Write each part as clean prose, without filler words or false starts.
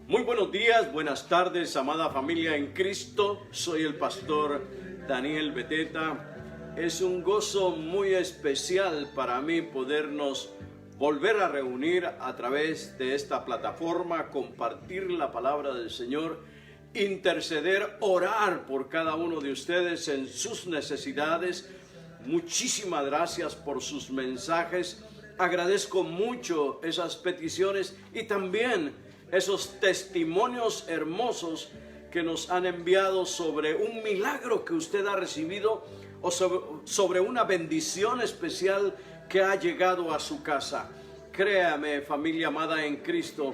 Muy buenos días, buenas tardes, amada familia en Cristo. Soy el pastor Daniel Beteta. Es un gozo muy especial para mí podernos volver a reunir a través de esta plataforma, compartir la palabra del Señor, interceder, orar por cada uno de ustedes en sus necesidades. Muchísimas gracias por sus mensajes. Agradezco mucho esas peticiones y también esos testimonios hermosos que nos han enviado sobre un milagro que usted ha recibido o sobre una bendición especial que ha llegado a su casa. Créame, familia amada en Cristo,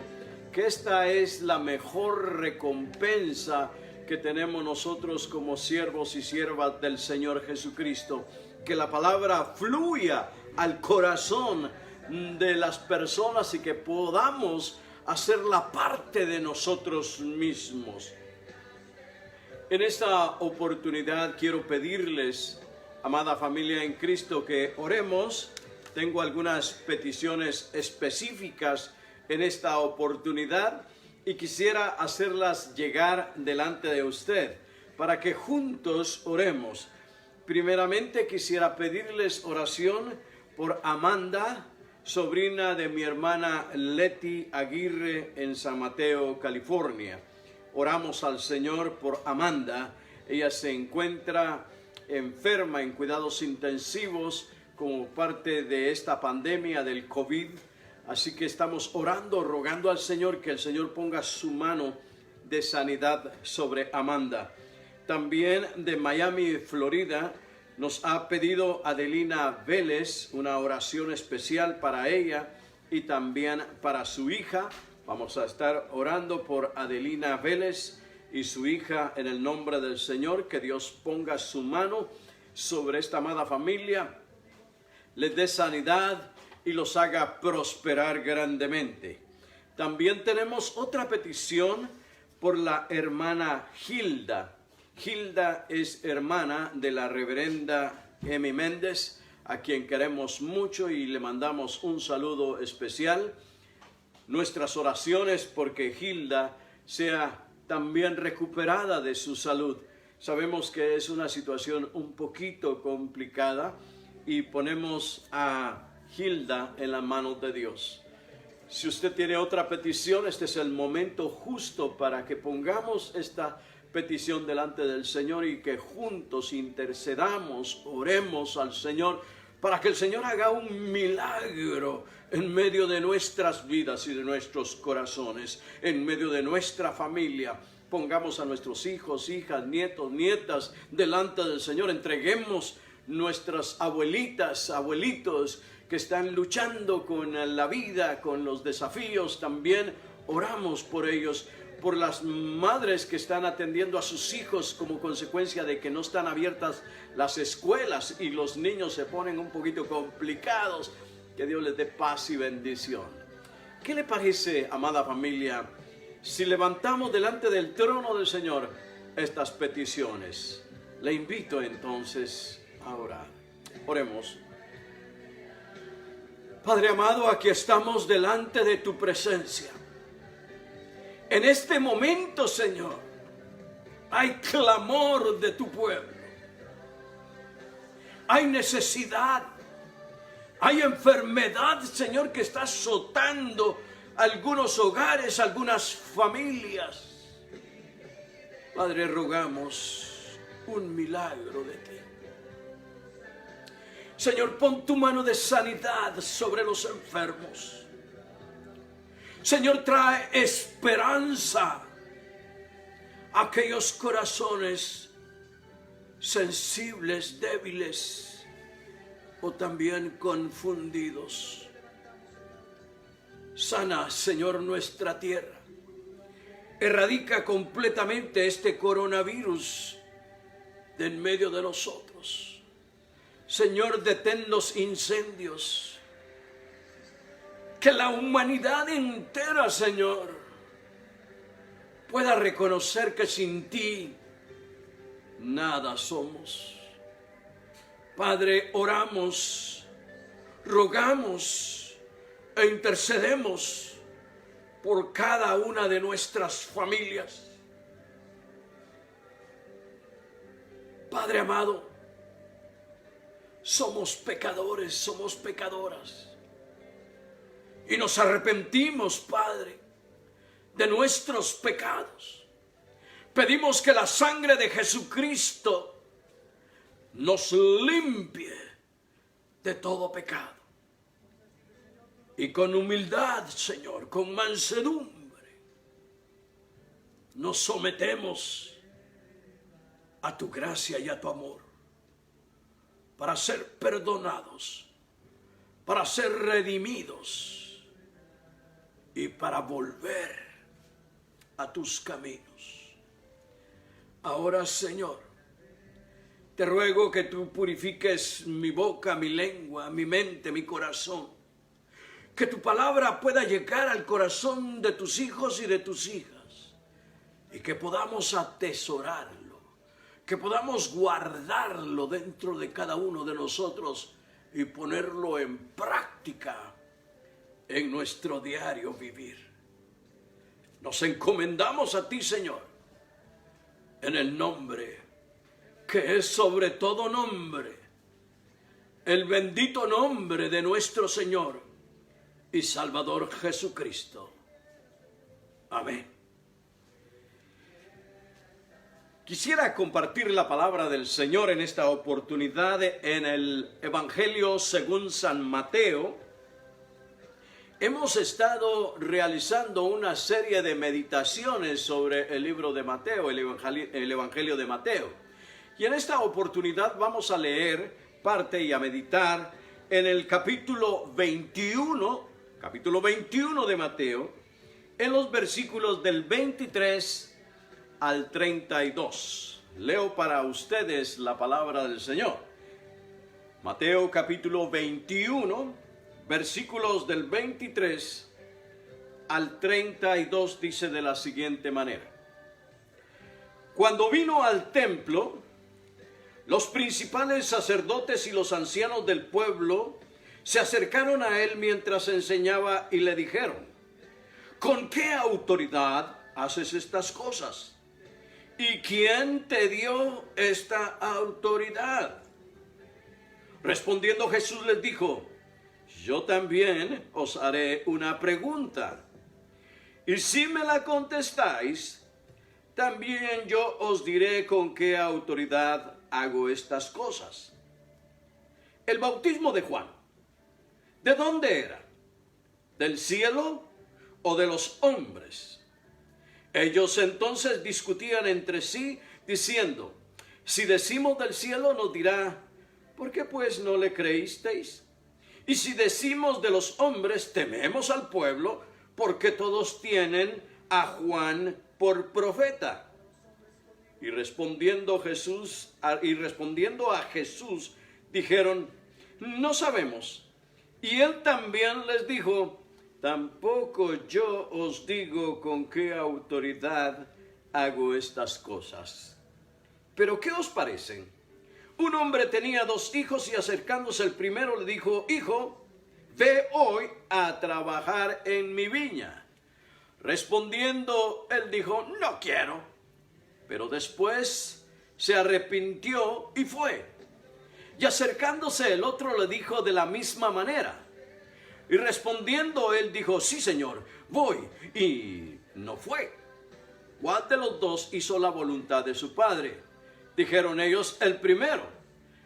que esta es la mejor recompensa que tenemos nosotros como siervos y siervas del Señor Jesucristo. Que la palabra fluya al corazón de las personas y que podamos hacerla parte de nosotros mismos. En esta oportunidad quiero pedirles, amada familia en Cristo, que oremos. Tengo algunas peticiones específicas en esta oportunidad y quisiera hacerlas llegar delante de usted para que juntos oremos. Primeramente quisiera pedirles oración por Amanda, sobrina de mi hermana Leti Aguirre en San Mateo, California. Oramos al Señor por Amanda. Ella se encuentra enferma en cuidados intensivos como parte de esta pandemia del COVID. Así que estamos orando, rogando al Señor que el Señor ponga su mano de sanidad sobre Amanda. También de Miami, Florida, nos ha pedido Adelina Vélez una oración especial para ella y también para su hija. Vamos a estar orando por Adelina Vélez y su hija en el nombre del Señor. Que Dios ponga su mano sobre esta amada familia, les dé sanidad y los haga prosperar grandemente. También tenemos otra petición por la hermana Hilda. Hilda es hermana de la reverenda Emi Méndez, a quien queremos mucho y le mandamos un saludo especial. Nuestras oraciones porque Hilda sea también recuperada de su salud. Sabemos que es una situación un poquito complicada y ponemos a Hilda en las manos de Dios. Si usted tiene otra petición, este es el momento justo para que pongamos esta petición delante del Señor y que juntos intercedamos, oremos al Señor para que el Señor haga un milagro en medio de nuestras vidas y de nuestros corazones, en medio de nuestra familia. Pongamos a nuestros hijos, hijas, nietos, nietas delante del Señor. Entreguemos nuestras abuelitas, abuelitos que están luchando con la vida, con los desafíos. También oramos por ellos. Por las madres que están atendiendo a sus hijos como consecuencia de que no están abiertas las escuelas y los niños se ponen un poquito complicados. Que Dios les dé paz y bendición. ¿Qué le parece, amada familia, si levantamos delante del trono del Señor estas peticiones? Le invito entonces a orar. Oremos. Padre amado, aquí estamos delante de tu presencia. En este momento, Señor, hay clamor de tu pueblo. Hay necesidad. Hay enfermedad, Señor, que está azotando algunos hogares, algunas familias. Padre, rogamos un milagro de ti. Señor, pon tu mano de sanidad sobre los enfermos. Señor, trae esperanza a aquellos corazones sensibles, débiles o también confundidos. Sana, Señor, nuestra tierra. Erradica completamente este coronavirus de en medio de nosotros. Señor, detén los incendios. Que la humanidad entera, Señor, pueda reconocer que sin ti nada somos. Padre, oramos, rogamos e intercedemos por cada una de nuestras familias. Padre amado, somos pecadores, somos pecadoras. Y nos arrepentimos, Padre, de nuestros pecados. Pedimos que la sangre de Jesucristo nos limpie de todo pecado. Y con humildad, Señor, con mansedumbre, nos sometemos a tu gracia y a tu amor, para ser perdonados, para ser redimidos y para volver a tus caminos. Ahora, Señor, te ruego que tú purifiques mi boca, mi lengua, mi mente, mi corazón. Que tu palabra pueda llegar al corazón de tus hijos y de tus hijas. Y que podamos atesorarlo. Que podamos guardarlo dentro de cada uno de nosotros y ponerlo en práctica en nuestro diario vivir. Nos encomendamos a ti, Señor, en el nombre que es sobre todo nombre, el bendito nombre de nuestro Señor y Salvador Jesucristo. Amén. Quisiera compartir la palabra del Señor en esta oportunidad en el Evangelio según San Mateo. Hemos estado realizando una serie de meditaciones sobre el libro de Mateo, el Evangelio de Mateo. Y en esta oportunidad vamos a leer parte y a meditar en el capítulo 21 de Mateo, en los versículos del 23 al 32. Leo para ustedes la palabra del Señor. Mateo capítulo 21, versículos del 23 al 32 dice de la siguiente manera. Cuando vino al templo, los principales sacerdotes y los ancianos del pueblo se acercaron a él mientras enseñaba y le dijeron: ¿con qué autoridad haces estas cosas? ¿Y quién te dio esta autoridad? Respondiendo Jesús les dijo: yo también os haré una pregunta, y si me la contestáis, también yo os diré con qué autoridad hago estas cosas. El bautismo de Juan, ¿de dónde era? ¿Del cielo o de los hombres? Ellos entonces discutían entre sí, diciendo: si decimos del cielo, nos dirá: ¿por qué pues no le creísteis? Y si decimos de los hombres, tememos al pueblo, porque todos tienen a Juan por profeta. Y respondiendo a Jesús, dijeron: no sabemos. Y él también les dijo: tampoco yo os digo con qué autoridad hago estas cosas. Pero ¿qué os parecen? Un hombre tenía 2 hijos y acercándose el primero le dijo: hijo, ve hoy a trabajar en mi viña. Respondiendo él dijo: no quiero. Pero después se arrepintió y fue. Y acercándose el otro le dijo de la misma manera. Y respondiendo él dijo: sí, Señor, voy. Y no fue. ¿Cuál de los 2 hizo la voluntad de su padre? Dijeron ellos: el primero.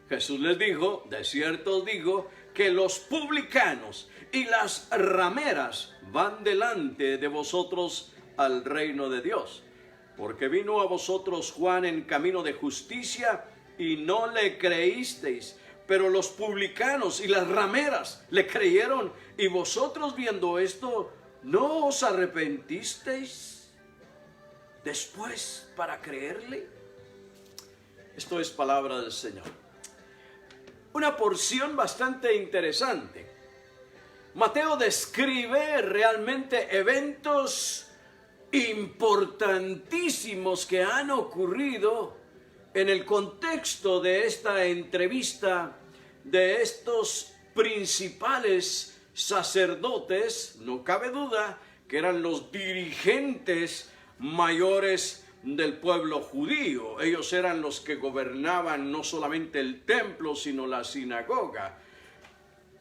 Jesús les dijo: de cierto os digo que los publicanos y las rameras van delante de vosotros al reino de Dios. Porque vino a vosotros Juan en camino de justicia y no le creísteis, pero los publicanos y las rameras le creyeron. Y vosotros, viendo esto, ¿no os arrepentisteis después para creerle? Esto es palabra del Señor. Una porción bastante interesante. Mateo describe realmente eventos importantísimos que han ocurrido en el contexto de esta entrevista de estos principales sacerdotes. No cabe duda que eran los dirigentes mayores del pueblo judío. Ellos eran los que gobernaban no solamente el templo, sino la sinagoga.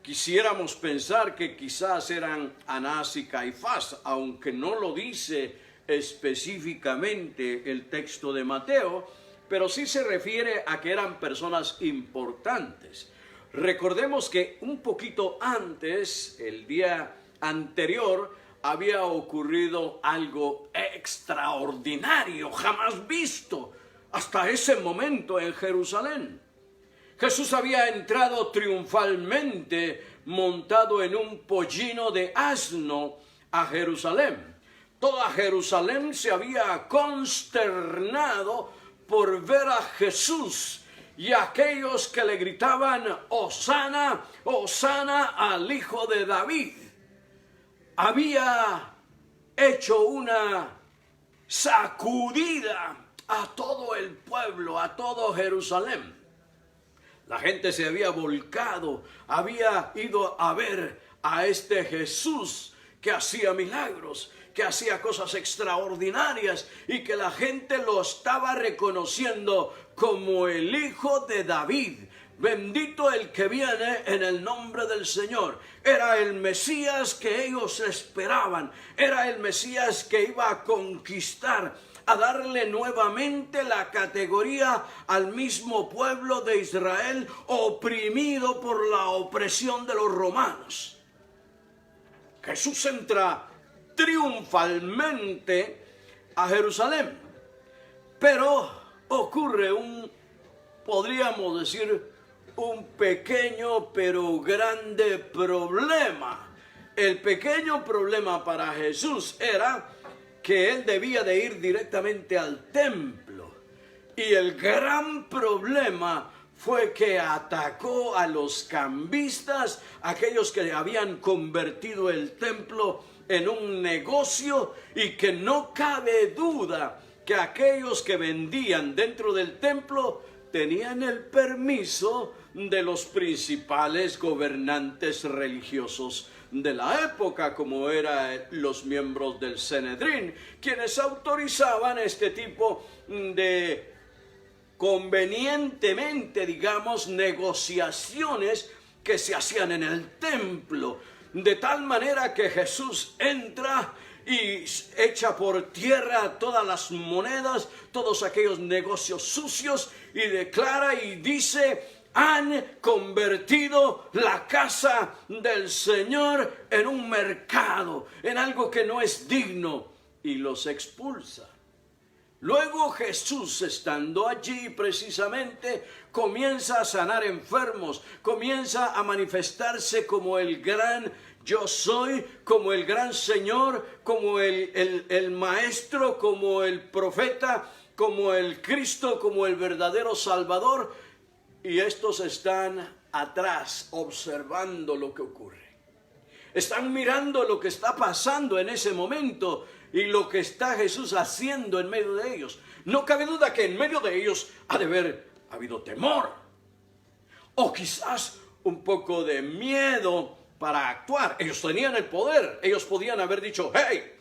Quisiéramos pensar que quizás eran Anás y Caifás, aunque no lo dice específicamente el texto de Mateo, pero sí se refiere a que eran personas importantes. Recordemos que un poquito antes, el día anterior, había ocurrido algo extraordinario, jamás visto hasta ese momento en Jerusalén. Jesús había entrado triunfalmente montado en un pollino de asno a Jerusalén. Toda Jerusalén se había consternado por ver a Jesús y aquellos que le gritaban: Hosana, Hosana al Hijo de David. Había hecho una sacudida a todo el pueblo, a todo Jerusalén. La gente se había volcado, había ido a ver a este Jesús que hacía milagros, que hacía cosas extraordinarias y que la gente lo estaba reconociendo como el Hijo de David. Bendito el que viene en el nombre del Señor. Era el Mesías que ellos esperaban. Era el Mesías que iba a conquistar, a darle nuevamente la categoría al mismo pueblo de Israel, oprimido por la opresión de los romanos. Jesús entra triunfalmente a Jerusalén, pero ocurre podríamos decir, un pequeño pero grande problema. El pequeño problema para Jesús era que él debía de ir directamente al templo. Y el gran problema fue que atacó a los cambistas, aquellos que habían convertido el templo en un negocio, y que no cabe duda que aquellos que vendían dentro del templo tenían el permiso de los principales gobernantes religiosos de la época, como eran los miembros del Sanedrín, quienes autorizaban este tipo de convenientemente, digamos, negociaciones que se hacían en el templo, de tal manera que Jesús entra y echa por tierra todas las monedas, todos aquellos negocios sucios, y declara y dice: han convertido la casa del Señor en un mercado, en algo que no es digno, y los expulsa. Luego Jesús, estando allí precisamente, comienza a sanar enfermos, comienza a manifestarse como el gran yo soy, como el gran Señor, como el Maestro, como el profeta, como el Cristo, como el verdadero Salvador. Y estos están atrás observando lo que ocurre. Están mirando lo que está pasando en ese momento y lo que está Jesús haciendo en medio de ellos. No cabe duda que en medio de ellos ha de haber habido temor, o quizás un poco de miedo para actuar. Ellos tenían el poder, ellos podían haber dicho: hey,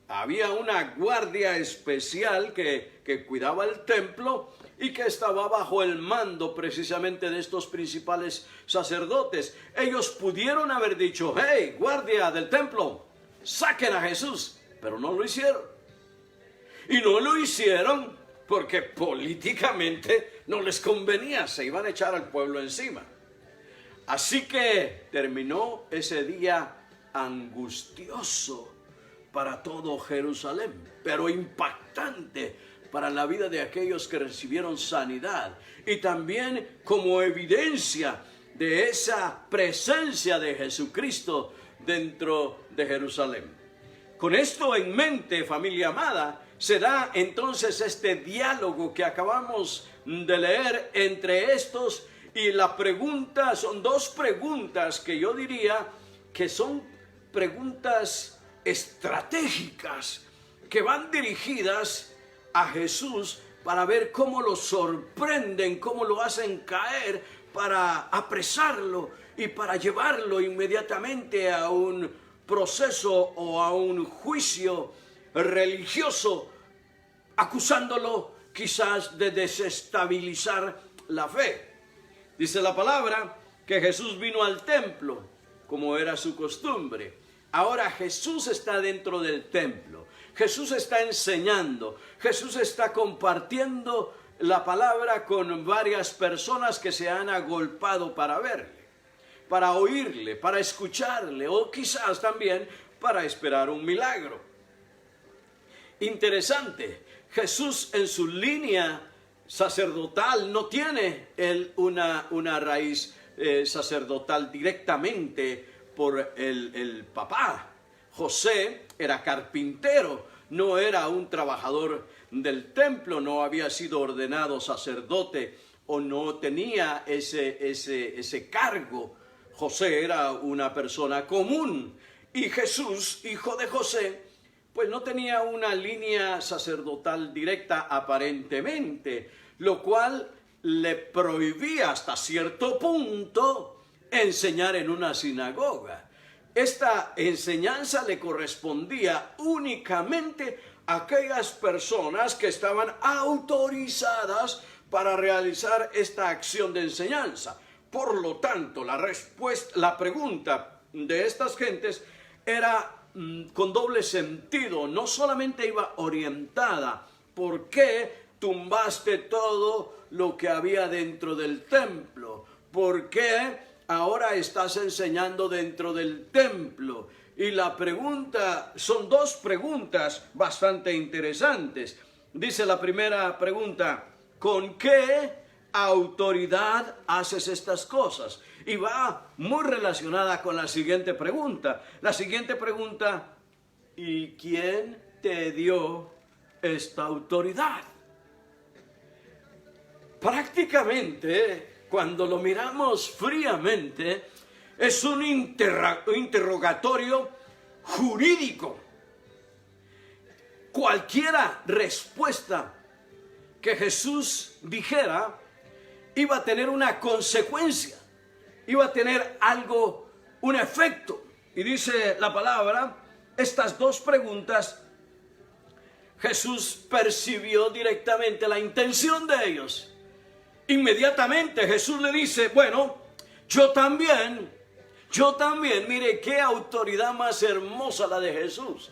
había una guardia especial que cuidaba el templo y que estaba bajo el mando precisamente de estos principales sacerdotes. Ellos pudieron haber dicho: hey, guardia del templo, saquen a Jesús, pero no lo hicieron. Y no lo hicieron porque políticamente no les convenía, se iban a echar al pueblo encima. Así que terminó ese día angustioso para todo Jerusalén, pero impactante para la vida de aquellos que recibieron sanidad, y también como evidencia de esa presencia de Jesucristo dentro de Jerusalén. Con esto en mente, familia amada, se da entonces este diálogo que acabamos de leer entre estos, y la pregunta, son dos preguntas que yo diría que son preguntas estratégicas que van dirigidas a Jesús para ver cómo lo sorprenden, cómo lo hacen caer, para apresarlo y para llevarlo inmediatamente a un proceso o a un juicio religioso, acusándolo quizás de desestabilizar la fe. Dice la palabra que Jesús vino al templo, como era su costumbre. Ahora Jesús está dentro del templo. Jesús está enseñando. Jesús está compartiendo la palabra con varias personas que se han agolpado para verle, para oírle, para escucharle, o quizás también para esperar un milagro. Interesante, Jesús en su línea sacerdotal no tiene una raíz sacerdotal directamente por el papá. José era carpintero, no era un trabajador del templo, no había sido ordenado sacerdote o no tenía ese cargo. José era una persona común y Jesús, hijo de José, pues no tenía una línea sacerdotal directa aparentemente, lo cual le prohibía hasta cierto punto enseñar en una sinagoga. Esta enseñanza le correspondía únicamente a aquellas personas que estaban autorizadas para realizar esta acción de enseñanza. Por lo tanto, la pregunta de estas gentes era con doble sentido. No solamente iba orientada: ¿por qué tumbaste todo lo que había dentro del templo? ¿Por qué ahora estás enseñando dentro del templo? Y la pregunta, son dos preguntas bastante interesantes. Dice la primera pregunta: ¿con qué autoridad haces estas cosas? Y va muy relacionada con la siguiente pregunta. La siguiente pregunta: ¿y quién te dio esta autoridad? Prácticamente, cuando lo miramos fríamente, es un interrogatorio jurídico. Cualquiera respuesta que Jesús dijera iba a tener una consecuencia, iba a tener algo, un efecto. Y dice la palabra, estas dos preguntas, Jesús percibió directamente la intención de ellos. Inmediatamente Jesús le dice: bueno, yo también, mire qué autoridad más hermosa la de Jesús.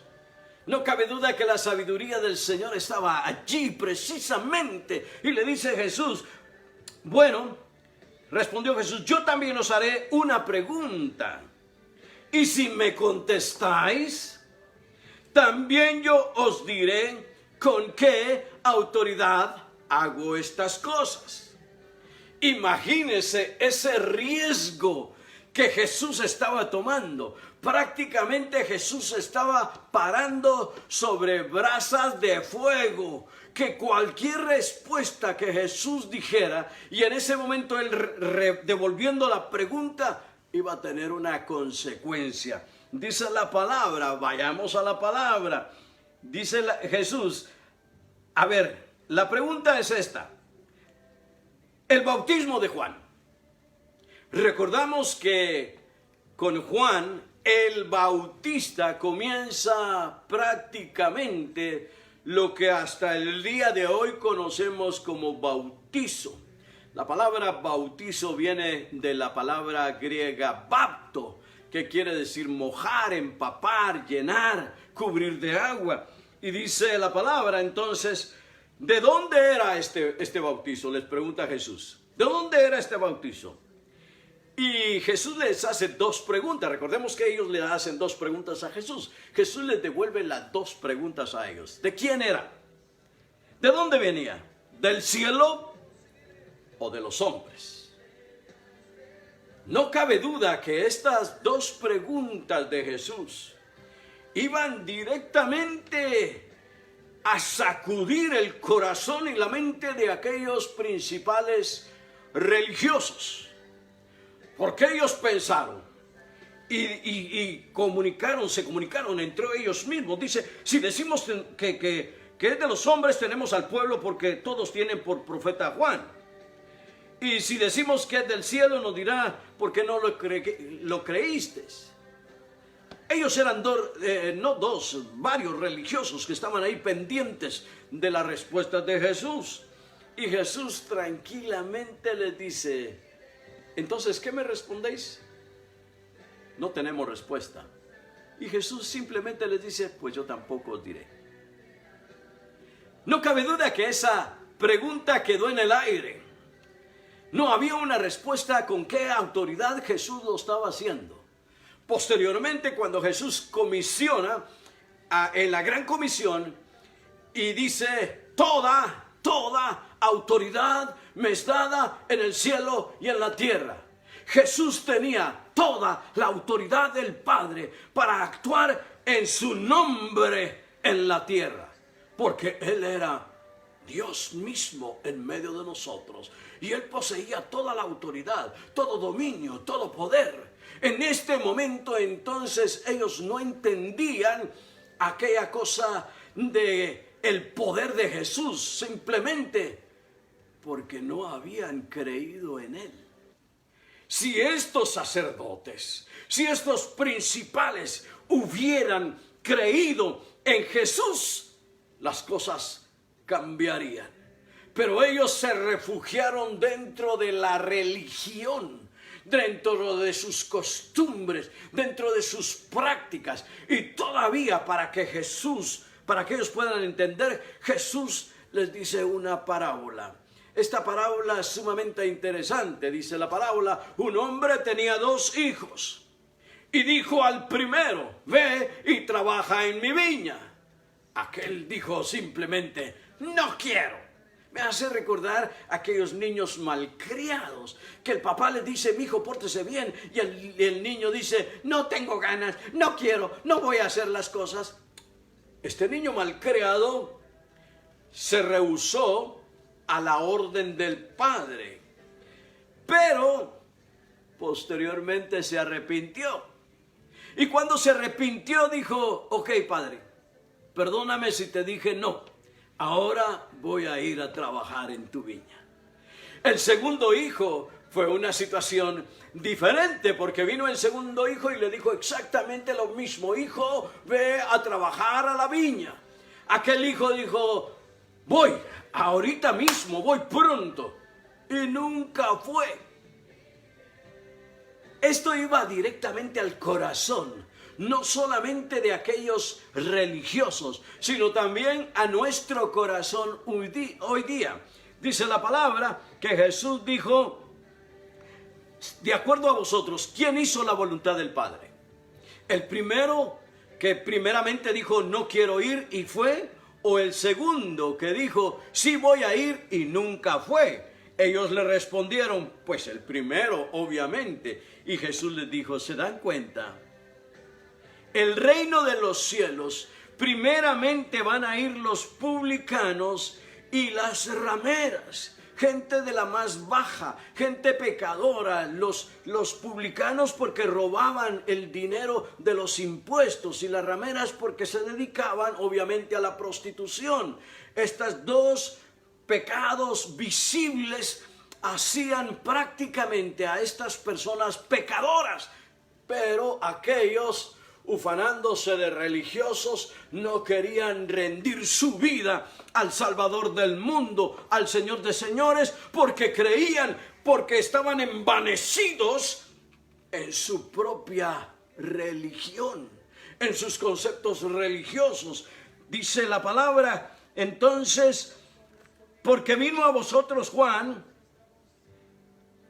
No cabe duda que la sabiduría del Señor estaba allí precisamente. Y le dice Jesús: bueno, respondió Jesús, yo también os haré una pregunta. Y si me contestáis, también yo os diré con qué autoridad hago estas cosas. Imagínese ese riesgo que Jesús estaba tomando. Prácticamente Jesús estaba parando sobre brasas de fuego, que cualquier respuesta que Jesús dijera, y en ese momento él devolviendo la pregunta, iba a tener una consecuencia. Dice la palabra, vayamos a la palabra. Dice Jesús, a ver, la pregunta es esta: el bautismo de Juan. Recordamos que con Juan el Bautista comienza prácticamente lo que hasta el día de hoy conocemos como bautizo. La palabra bautizo viene de la palabra griega bapto, que quiere decir mojar, empapar, llenar, cubrir de agua. Y dice la palabra entonces, ¿de dónde era este bautizo? Les pregunta Jesús. ¿De dónde era este bautizo? Y Jesús les hace dos preguntas. Recordemos que ellos le hacen dos preguntas a Jesús. Jesús les devuelve las dos preguntas a ellos. ¿De quién era? ¿De dónde venía? ¿Del cielo o de los hombres? No cabe duda que estas dos preguntas de Jesús iban directamente a sacudir el corazón y la mente de aquellos principales religiosos. Porque ellos pensaron y se comunicaron entre ellos mismos. Dice, si decimos que es de los hombres, tenemos al pueblo porque todos tienen por profeta a Juan. Y si decimos que es del cielo, nos dirá, ¿por qué no lo creíste? Ellos eran varios religiosos que estaban ahí pendientes de las respuestas de Jesús. Y Jesús tranquilamente les dice, entonces, ¿qué me respondéis? No tenemos respuesta. Y Jesús simplemente les dice, pues yo tampoco os diré. No cabe duda que esa pregunta quedó en el aire. No había una respuesta con qué autoridad Jesús lo estaba haciendo. Posteriormente, cuando Jesús comisiona en la gran comisión y dice, toda autoridad me es dada en el cielo y en la tierra. Jesús tenía toda la autoridad del Padre para actuar en su nombre en la tierra, porque Él era Dios mismo en medio de nosotros, y Él poseía toda la autoridad, todo dominio, todo poder. En este momento entonces ellos no entendían aquella cosa de el poder de Jesús, simplemente porque no habían creído en Él. Si estos sacerdotes, si estos principales hubieran creído en Jesús, las cosas cambiarían. Pero ellos se refugiaron dentro de la religión, dentro de sus costumbres, dentro de sus prácticas. Y todavía para que ellos puedan entender, Jesús les dice una parábola. Esta parábola es sumamente interesante. Dice la parábola, un hombre tenía 2 hijos. Y dijo al primero, ve y trabaja en mi viña. Aquel dijo simplemente, no quiero. Me hace recordar a aquellos niños malcriados, que el papá les dice, mi hijo, pórtese bien, y el niño dice, no tengo ganas, no quiero, no voy a hacer las cosas. Este niño malcriado se rehusó a la orden del padre, pero posteriormente se arrepintió. Y cuando se arrepintió dijo, ok, padre, perdóname si te dije no. Ahora voy a ir a trabajar en tu viña. El segundo hijo fue una situación diferente, porque vino el segundo hijo y le dijo exactamente lo mismo. Hijo, ve a trabajar a la viña. Aquel hijo dijo, voy, ahorita mismo, voy pronto. Y nunca fue. Esto iba directamente al corazón, no solamente de aquellos religiosos, sino también a nuestro corazón hoy día. Dice la palabra que Jesús dijo, de acuerdo a vosotros, ¿quién hizo la voluntad del Padre? ¿El primero que primeramente dijo no quiero ir y fue? ¿O el segundo que dijo sí voy a ir y nunca fue? Ellos le respondieron, pues el primero, obviamente. Y Jesús les dijo, ¿se dan cuenta? El reino de los cielos, primeramente van a ir los publicanos y las rameras, gente de la más baja, gente pecadora. Los publicanos porque robaban el dinero de los impuestos, y las rameras porque se dedicaban obviamente a la prostitución. Estas dos pecados visibles hacían prácticamente a estas personas pecadoras, pero aquellos, ufanándose de religiosos, no querían rendir su vida al Salvador del mundo, al Señor de señores, porque creían, porque estaban envanecidos en su propia religión, en sus conceptos religiosos. Dice la palabra, entonces, porque vino a vosotros Juan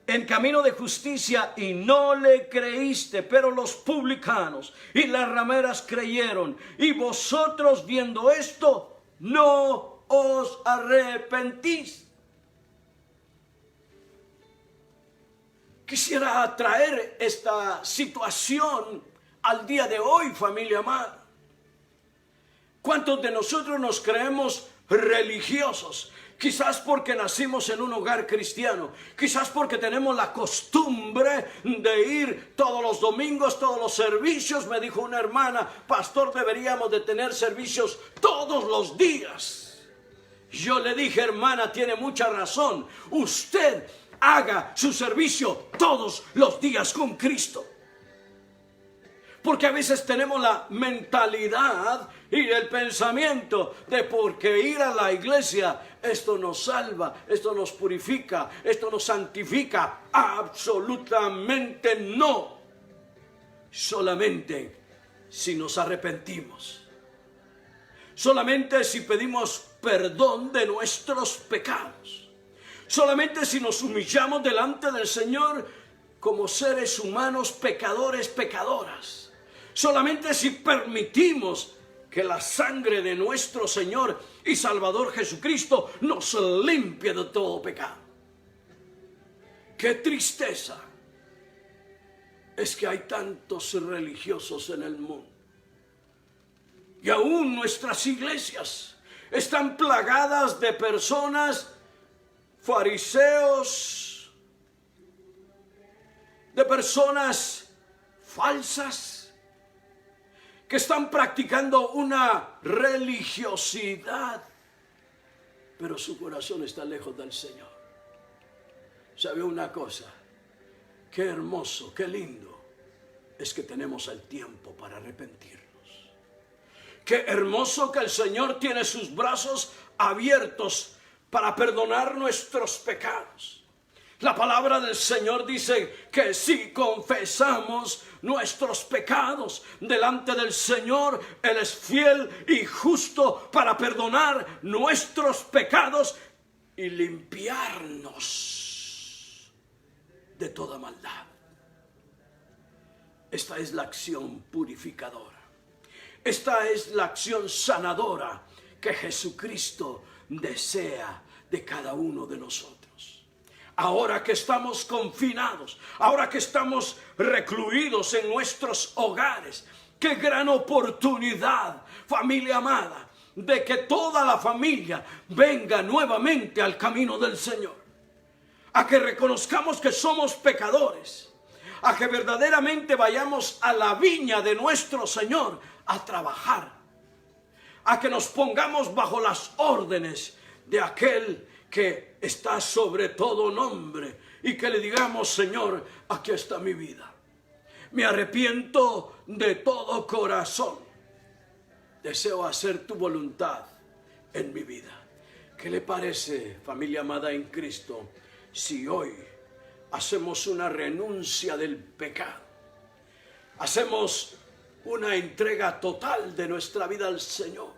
en camino de justicia y no le creíste, pero los publicanos y las rameras creyeron, y vosotros viendo esto no os arrepentís. Quisiera traer esta situación al día de hoy, familia amada. ¿Cuántos de nosotros nos creemos religiosos? Quizás porque nacimos en un hogar cristiano, quizás porque tenemos la costumbre de ir todos los domingos, todos los servicios. Me dijo una hermana, pastor, deberíamos de tener servicios todos los días. Yo le dije, hermana, tiene mucha razón. Usted haga su servicio todos los días con Cristo. Porque a veces tenemos la mentalidad y el pensamiento de porque ir a la iglesia, esto nos salva, esto nos purifica, esto nos santifica. Absolutamente no. Solamente si nos arrepentimos. Solamente si pedimos perdón de nuestros pecados. Solamente si nos humillamos delante del Señor como seres humanos pecadores, pecadoras. Solamente si permitimos que la sangre de nuestro Señor y Salvador Jesucristo nos limpie de todo pecado. ¡Qué tristeza! Es que hay tantos religiosos en el mundo. Y aún nuestras iglesias están plagadas de personas, fariseos, de personas falsas, que están practicando una religiosidad, pero su corazón está lejos del Señor. ¿Sabe una cosa? Qué hermoso, qué lindo es que tenemos el tiempo para arrepentirnos. Qué hermoso que el Señor tiene sus brazos abiertos para perdonar nuestros pecados. La palabra del Señor dice que si confesamos nuestros pecados delante del Señor, Él es fiel y justo para perdonar nuestros pecados y limpiarnos de toda maldad. Esta es la acción purificadora. Esta es la acción sanadora que Jesucristo desea de cada uno de nosotros. Ahora que estamos confinados, ahora que estamos recluidos en nuestros hogares, qué gran oportunidad, familia amada, de que toda la familia venga nuevamente al camino del Señor. A que reconozcamos que somos pecadores, a que verdaderamente vayamos a la viña de nuestro Señor a trabajar, a que nos pongamos bajo las órdenes de aquel que está sobre todo nombre y que le digamos: Señor, aquí está mi vida, me arrepiento de todo corazón, deseo hacer tu voluntad en mi vida. ¿Qué le parece, familia amada en Cristo, si hoy hacemos una renuncia del pecado, hacemos una entrega total de nuestra vida al Señor?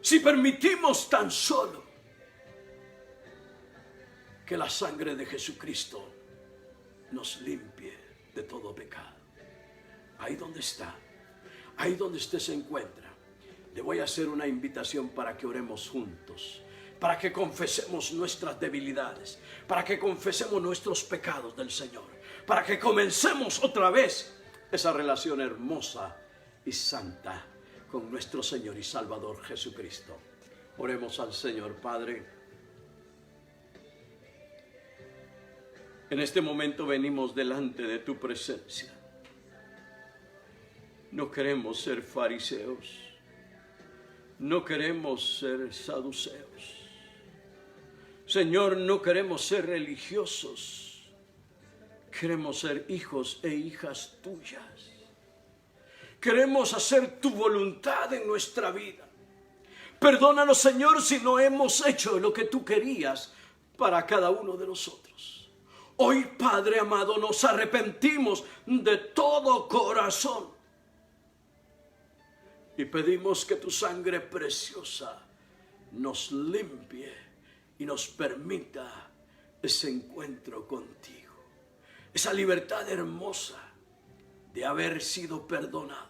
Si permitimos tan solo que la sangre de Jesucristo nos limpie de todo pecado. Ahí donde está, ahí donde usted se encuentra, le voy a hacer una invitación para que oremos juntos, para que confesemos nuestras debilidades, para que confesemos nuestros pecados del Señor, para que comencemos otra vez esa relación hermosa y santa con nuestro Señor y Salvador Jesucristo. Oremos al Señor. Padre, en este momento venimos delante de tu presencia. No queremos ser fariseos, no queremos ser saduceos. Señor, no queremos ser religiosos, queremos ser hijos e hijas tuyas. Queremos hacer tu voluntad en nuestra vida. Perdónanos, Señor, si no hemos hecho lo que tú querías para cada uno de nosotros. Hoy, Padre amado, nos arrepentimos de todo corazón y pedimos que tu sangre preciosa nos limpie y nos permita ese encuentro contigo, esa libertad hermosa de haber sido perdonados.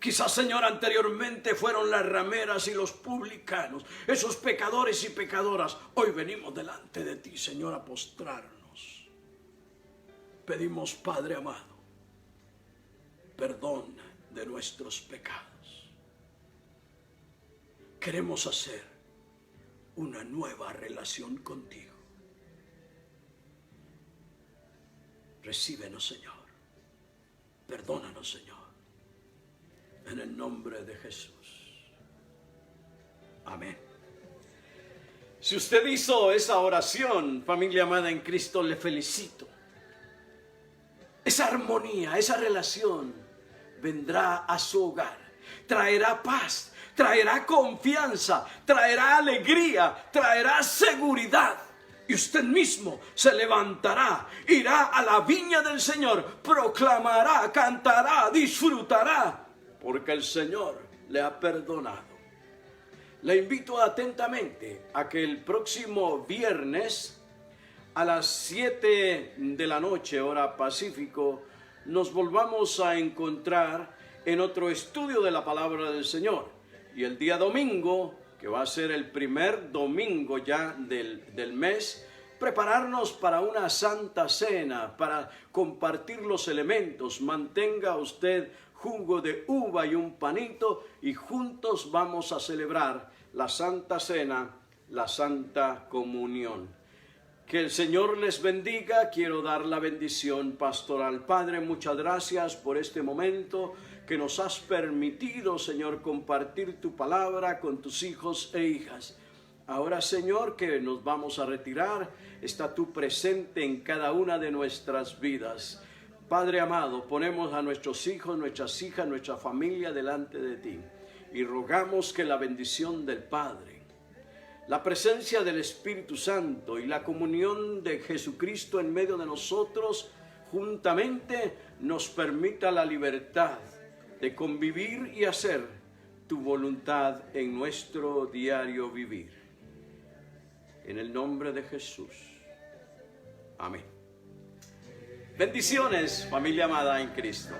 Quizás, Señor, anteriormente fueron las rameras y los publicanos, esos pecadores y pecadoras. Hoy venimos delante de ti, Señor, a postrarnos. Pedimos, Padre amado, perdón de nuestros pecados. Queremos hacer una nueva relación contigo. Recíbenos, Señor. Perdónanos, Señor. En el nombre de Jesús. Amén. Si usted hizo esa oración, familia amada en Cristo, le felicito. esa armonía, esa relación vendrá a su hogar. Traerá paz, traerá confianza, traerá alegría, traerá seguridad. Y usted mismo se levantará, irá a la viña del Señor, proclamará, cantará, disfrutará, porque el Señor le ha perdonado. Le invito atentamente a que el próximo viernes a las 7 de la noche, hora Pacífico, nos volvamos a encontrar en otro estudio de la palabra del Señor. Y el día domingo, que va a ser el primer domingo ya del mes, prepararnos para una santa cena, para compartir los elementos. Mantenga usted jugo de uva y un panito y juntos vamos a celebrar la santa cena, la santa comunión. Que el Señor les bendiga. Quiero dar la bendición pastoral. Padre, muchas gracias por este momento que nos has permitido, Señor, compartir tu palabra con tus hijos e hijas. Ahora, Señor, que nos vamos a retirar, está tú presente en cada una de nuestras vidas. Padre amado, ponemos a nuestros hijos, nuestras hijas, nuestra familia delante de ti y rogamos que la bendición del Padre, la presencia del Espíritu Santo y la comunión de Jesucristo en medio de nosotros juntamente nos permita la libertad de convivir y hacer tu voluntad en nuestro diario vivir. En el nombre de Jesús. Amén. Bendiciones, familia amada en Cristo.